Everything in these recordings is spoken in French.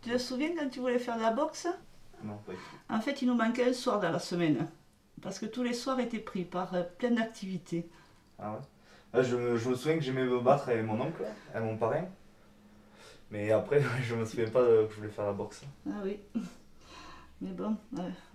Tu te souviens quand tu voulais faire de la boxe? Non, pas du tout. En fait, il nous manquait un soir dans la semaine. Parce que tous les soirs étaient pris par plein d'activités. Ah ouais? Je me souviens que j'aimais me battre avec mon oncle, et mon parrain. Mais après, je me souviens pas que je voulais faire la boxe. Ah oui. Mais bon,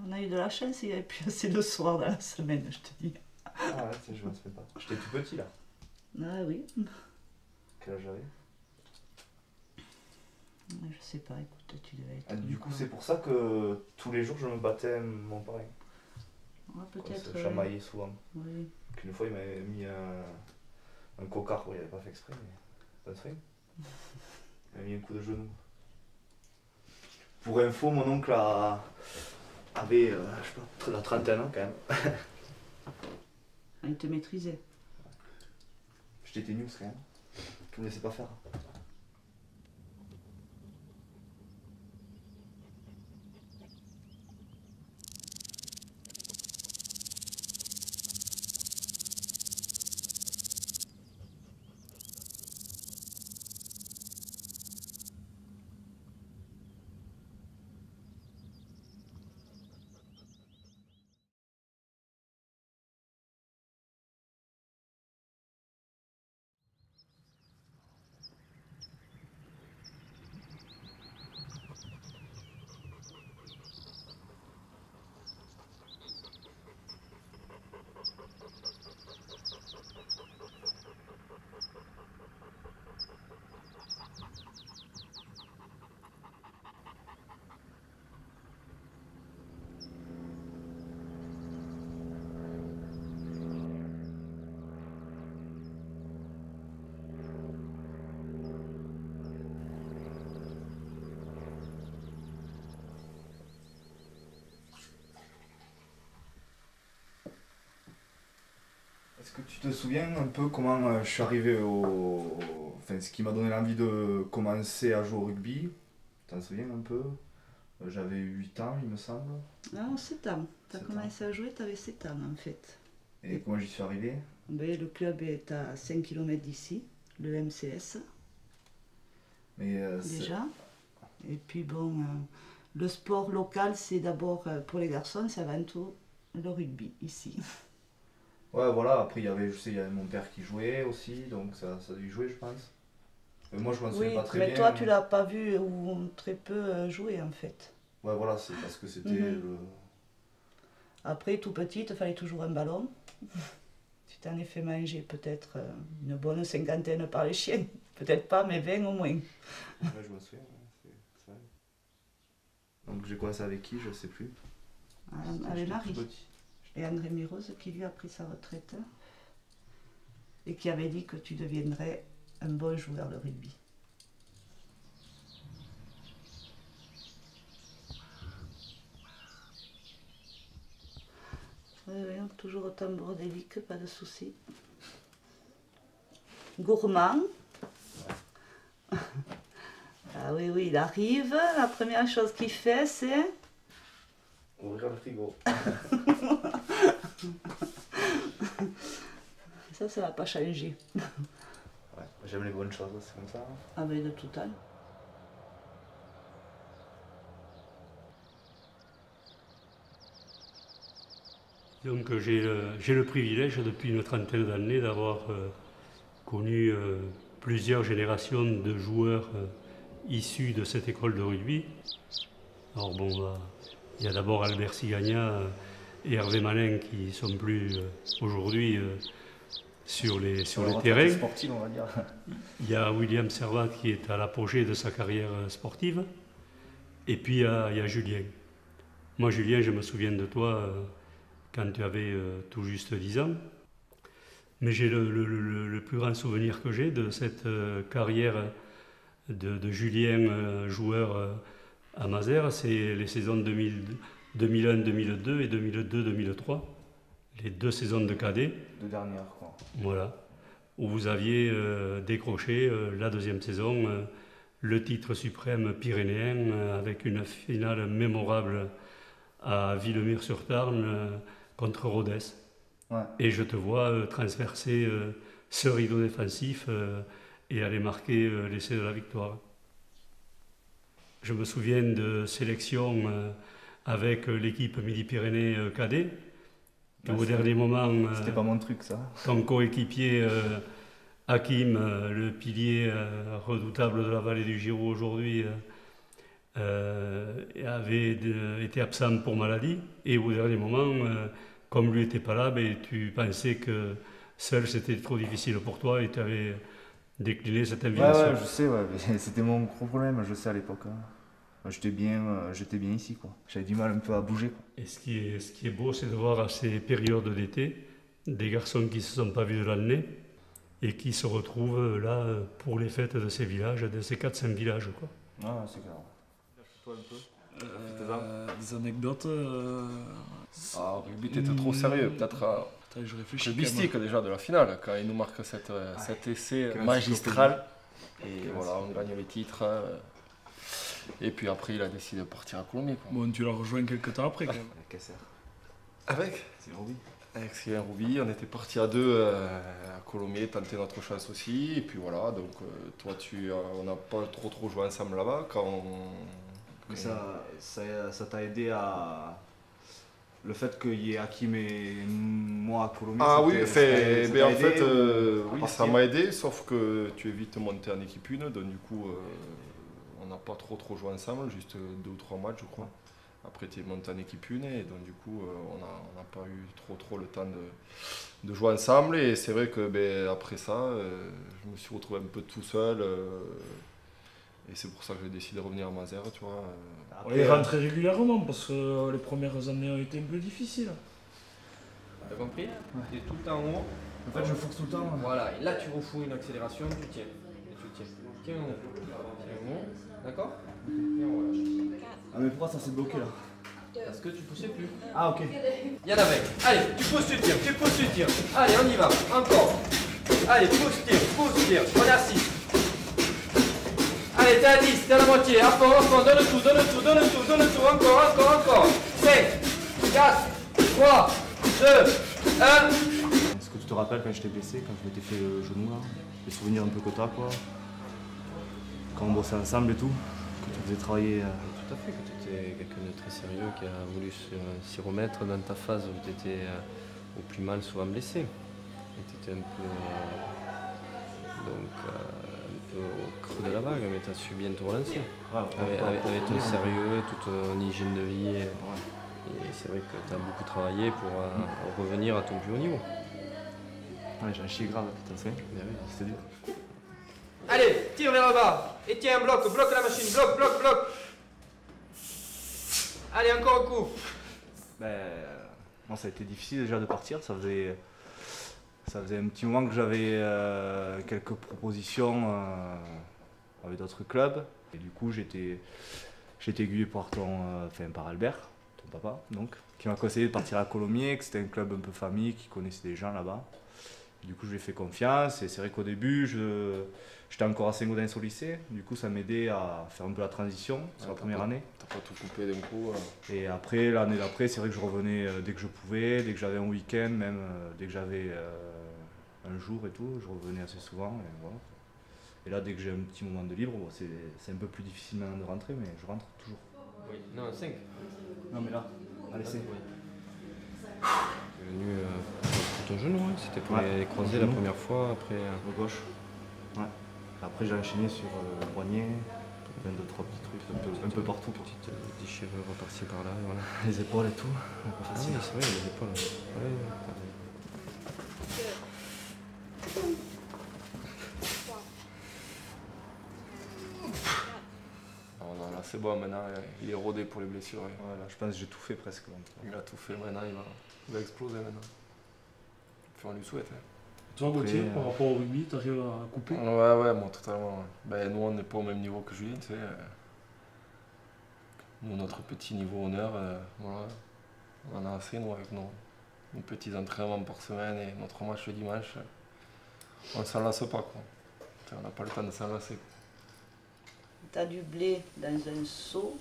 on a eu de la chance, il n'y avait plus assez de soirs dans la semaine, je te dis. Ah ouais, tiens, je me souviens pas. J'étais tout petit là. Ah oui. Quel âge j'avais? Je sais pas, écoute, tu devais être. Ah, du coup, encore- c'est pour ça que tous les jours je me battais avec mon parrain. Ouais, On peut-être. se chamaillait souvent. Oui. Qu'une fois, il m'avait mis un cocard. Bon, il avait pas fait exprès, mais ça se fait. Il m'a mis un coup de genou. Pour info, mon oncle avait, je sais pas, la trentaine ans quand même. Ah, il te maîtrisait. J'étais news quand même. Je me laissais pas faire. Est-ce que tu te souviens un peu comment je suis arrivé Enfin, ce qui m'a donné l'envie de commencer à jouer au rugby? T'en souviens un peu? J'avais 8 ans, il me semble. Ah, 7 ans. Tu as 7 ans. commencé à jouer, tu avais 7 ans en fait. Et comment j'y suis arrivé? Ben, le club est à 5 km d'ici, le MCS Mais déjà. Et puis bon, le sport local, c'est d'abord pour les garçons, c'est avant tout le rugby ici. ouais, voilà, après je sais, il y avait mon père qui jouait aussi, donc ça a dû jouer, je pense. Mais moi, je m'en souviens Oui, pas très mais bien. toi, tu l'as pas vu ou très peu jouer en fait. Ouais, voilà, c'est parce que c'était Mhm. le. Après, tout petit, il te fallait toujours un ballon. Tu t'en es fait manger peut-être une bonne cinquantaine par les chiens. Peut-être pas, mais 20 au moins. Ouais, je me souviens, ouais, c'est vrai. Donc j'ai commencé avec qui, je sais plus. Avec J'étais Marie tout petit. et André Mirose qui lui a pris sa retraite et qui avait dit que tu deviendrais un bon joueur de rugby. Oui, oui, toujours autant bordélique, pas de souci. Gourmand. Ah oui, oui, il arrive. La première chose qu'il fait, c'est. Ouvrir le frigo. Ça va pas changer. Ouais, j'aime les bonnes choses, c'est comme ça. Ah ben de tout temps. Donc j'ai le privilège depuis une trentaine d'années d'avoir connu plusieurs générations de joueurs issus de cette école de rugby. Alors bon, il y a d'abord Albert Sigagna et Hervé Malin qui sont plus aujourd'hui sur les terrains. Sportive, on va dire. Il y a William Servat qui est à l'apogée de sa carrière sportive. Et puis il y a Julien. Moi, Julien, je me souviens de toi quand tu avais tout juste 10 ans. Mais j'ai le plus grand souvenir que j'ai de cette carrière de Julien, joueur à Mazères, c'est les saisons 2001-2002 et 2002-2003, les deux saisons de cadet. Deux dernières, quoi. Voilà, où vous aviez décroché la deuxième saison, le titre suprême pyrénéen, avec une finale mémorable à Villemur-sur-Tarn contre Rodez. Ouais. Et je te vois transverser ce rideau défensif et aller marquer l'essai de la victoire. Je me souviens de sélections avec l'équipe Midi-Pyrénées cadet. Au dernier moment, C'était pas mon truc, ça. ton coéquipier Hakim, le pilier redoutable de la vallée du Giraud aujourd'hui, avait été absent pour maladie. Et au dernier moment, comme lui n'était pas là, ben, tu pensais que seul c'était trop difficile pour toi et tu avais décliné cette invitation. Ouais, je sais, ouais, mais c'était mon gros problème, je sais à l'époque. J'étais bien ici, quoi. J'avais du mal un peu à bouger, quoi. Et ce qui est beau, c'est de voir à ces périodes d'été des garçons qui ne se sont pas vus de l'année et qui se retrouvent là pour les fêtes de ces villages, de ces 4-5 villages, quoi. Ah, c'est clair. Toi un peu. Des anecdotes. Ah, rugby, t'étais trop sérieux. Peut-être Je réfléchis. rugbyistique déjà de la finale, quand il nous marque cet essai magistral. Et voilà, on gagne les titres. Et puis après, il a décidé de partir à Colomiers. Quoi. Bon, tu l'as rejoint quelques temps après quand même. Avec Casser. Avec C'est Roby. Avec Sylvain Rouby, on était partis à deux à Colomiers, tenter notre chance aussi. Et puis voilà, donc toi, on n'a pas trop joué ensemble là-bas. Mais ça t'a aidé à. Le fait qu'il y ait Hakim et moi à Colomiers. Ah oui, en fait, oui, ça m'a aidé, sauf que tu es vite monté en équipe 1, donc du coup, on n'a pas trop joué ensemble, juste 2 ou 3 matchs, je crois. Après, tu es monté en équipe 1, et donc du coup, on n'a pas eu trop le temps de jouer ensemble. Et c'est vrai que après ça, je me suis retrouvé un peu tout seul. Et c'est pour ça que j'ai décidé de revenir à Mazères, tu vois. On est rentré régulièrement parce que les premières années ont été un peu difficiles. T'as compris? Tu es tout le temps en haut. En fait, je force tout le temps. Voilà, et là tu refous une accélération, tu tiens. Et tu tiens. Tiens en haut. Tiens en haut. D'accord? Et on relâche. Ah, mais pourquoi ça s'est bloqué là? Parce que tu poussais plus. Ah, ok. Y'en avait. Allez, tu pousses, tu tires, tu pousses, tu tires. Allez, on y va. Encore. Allez, pousse, tire. On est à 6. Allez, t'es à 10, t'es à la moitié. À fond, donne tout. Encore. 5, 4, 3, 2, 1. Est-ce que tu te rappelles quand j'étais blessé, quand je m'étais fait le genou là? Les souvenirs un peu que t'as, quoi. Quand on bossait ensemble et tout, que tu faisais travailler. Tout à fait, que tu étais quelqu'un de très sérieux qui a voulu s'y remettre dans ta phase où tu étais au plus mal, souvent blessé. Et tu étais un peu au creux de la vague, mais tu as su bien te relancer. Avec ton sérieux, toute ton hygiène de vie. Et c'est vrai que tu as beaucoup travaillé pour revenir à ton plus haut niveau. Ouais, j'ai un chier grave, putain, c'est vrai. C'était dur. Allez, tire vers le bas. Et tiens, bloque la machine. Bloque. Allez, encore un coup. Moi, ça a été difficile déjà de partir. Ça faisait un petit moment que j'avais quelques propositions avec d'autres clubs. Et du coup, j'ai été aiguillé par par Albert, ton papa, donc, qui m'a conseillé de partir à Colomiers, que c'était un club un peu famille, qui connaissait des gens là-bas. Et du coup, je lui ai fait confiance. Et c'est vrai qu'au début, j'étais encore à Saint-Gaudens au lycée. Du coup, ça m'aidait à faire un peu la transition sur la première année. T'as pas tout coupé d'un coup. Et après, l'année d'après, c'est vrai que je revenais dès que je pouvais, dès que j'avais un week-end, même dès que j'avais un jour et tout, je revenais assez souvent. Et, voilà. Et là, dès que j'ai un petit moment de libre, bon, c'est un peu plus difficile maintenant de rentrer, mais je rentre toujours. Oui, non, 5. Non, mais là, allez, c'est. Tu es venu pour ton genou, hein. C'était pour les croiser la première fois, après. Au gauche. Ouais. Après, j'ai enchaîné sur le poignet, plein de 3 petits trucs, un peu partout. Petite déchirure par-ci par-là, voilà. Les épaules et tout. Ah oui, c'est vrai, les épaules. Ouais. Là, c'est bon, maintenant, il est rodé pour les blessures. Voilà, je pense que j'ai tout fait presque. Donc. Il a tout fait, maintenant, il va exploser maintenant. Puis on lui souhaite. Hein. Toi, Gauthier, par rapport au rugby, tu arrives à couper? Ouais, moi totalement. Ouais. Nous, on n'est pas au même niveau que Julien, tu sais. Nous, notre petit niveau honneur, voilà. On en a assez, nous, avec nos petits entraînements par semaine et notre match le dimanche. On ne s'en lasse pas, quoi. On n'a pas le temps de s'en lasser. Tu as du blé dans un seau,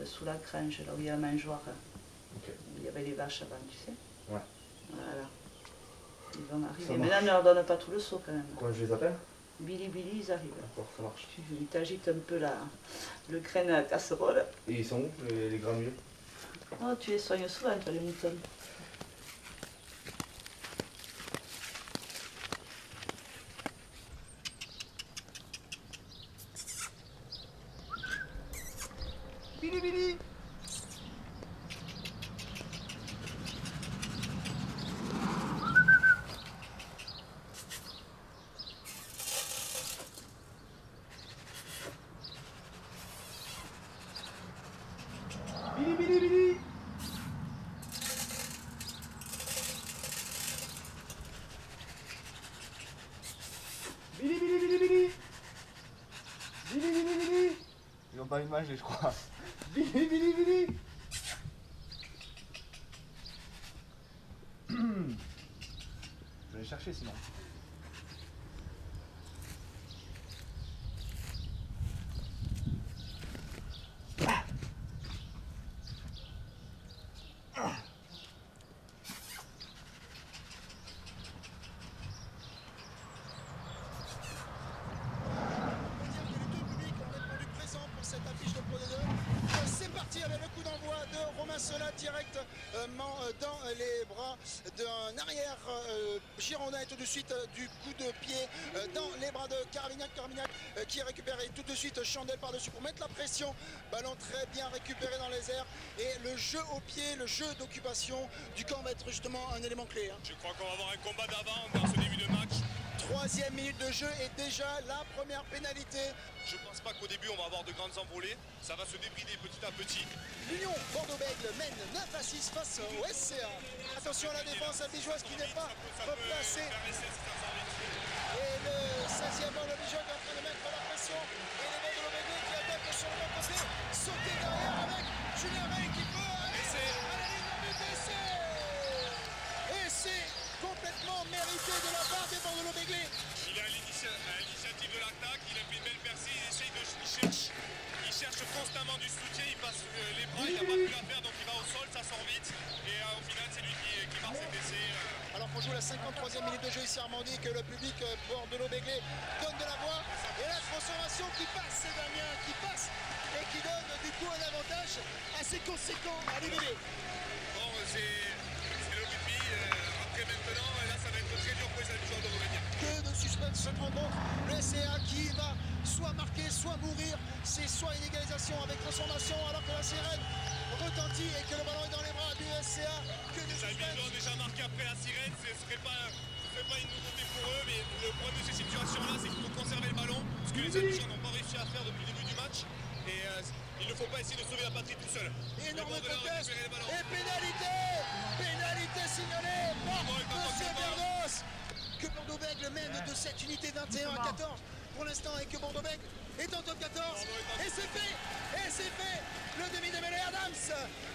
sous la cranche, là où il y a la mangeoire. Okay. Il y avait les vaches avant, tu sais. Ouais. Voilà. Ils vont arriver. Mais là, ne leur donne pas tout le seau quand même. Comment je les appelle? Billy, ils arrivent. D'accord, ça marche. Tu t'agites un peu le grain à la casserole. Et ils sont où, les granules? Oh, tu les soignes souvent, toi, les moutons. Billy! Billy! Ils n'ont pas envie de manger, je crois. Billy! Je vais les chercher sinon. C'est parti avec le coup d'envoi de Romain Sola directement dans les bras d'un arrière girondin et tout de suite du coup de pied dans les bras de Carmignac qui est récupéré tout de suite Chandelle par-dessus pour mettre la pression. Ballon très bien récupéré dans les airs et le jeu au pied, le jeu d'occupation du camp va être justement un élément clé. Je crois qu'on va avoir un combat d'avant dans ce début de match. 3e minute de jeu et déjà la première pénalité. Je pense pas qu'au début on va avoir de grandes envolées, ça va se débrider petit à petit. L'Union Bordeaux-Bègles mène 9-6 face au SCA. Attention à la défense albigeoise qui n'est pas replacée. Et le 16e ballon albigeois est en train de mettre la pression. Et les Bordeaux-Bègles qui attaquent sur le bon côté. Sauter derrière avec Julien Rey qui peut aller à la ligne de but d'essai. Et c'est complètement mérité de la part des Bordeaux-Bègles. Il a l'initiative de l'attaque, il a fait une belle percée, il cherche constamment du soutien, il passe les bras, il n'a pas plus à faire donc il va au sol, ça sort vite et au final c'est lui qui marque cet essai. Alors qu'on joue la 53e minute de jeu ici à Armandie, que le public Bordeaux-Bègles donne de la voix et la transformation qui passe, c'est Damien qui passe et qui donne du coup un avantage assez conséquent à l'UBB. Bon, c'est le rugby, après maintenant, là ça va être très dur pour les habitués de revenir. Que de suspense se rencontre, le SCA qui va soit marquer, soit mourir, c'est soit une égalisation avec transformation alors que la sirène retentit et que le ballon est dans les bras du SCA. Que de Les habitués ont déjà marqué après la sirène, ce serait pas une nouveauté pour eux, mais le problème de ces situations-là, c'est qu'il faut conserver le ballon, ce que les habitués n'ont pas réussi à faire depuis le début du match. Et il ne faut pas essayer de sauver la patrie tout seul. Énorme contest et pénalité signalée par M. Bernos. Que Bordeaux-Bègles mène de cette unité 21 à 14 pour l'instant et que Bordeaux-Bègles est en top 14. Et c'est fait. Le demi de Mélé Adams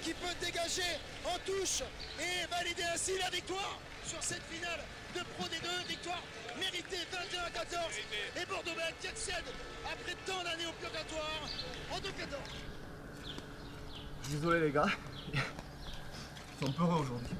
qui peut dégager en touche et valider ainsi la victoire sur cette finale de Pro D2. Victoire méritée 21 à 14. Et Bordeaux-Bègles qui accède après tant d'années au purgatoire en top 14. Désolé les gars, ils sont peureux aujourd'hui.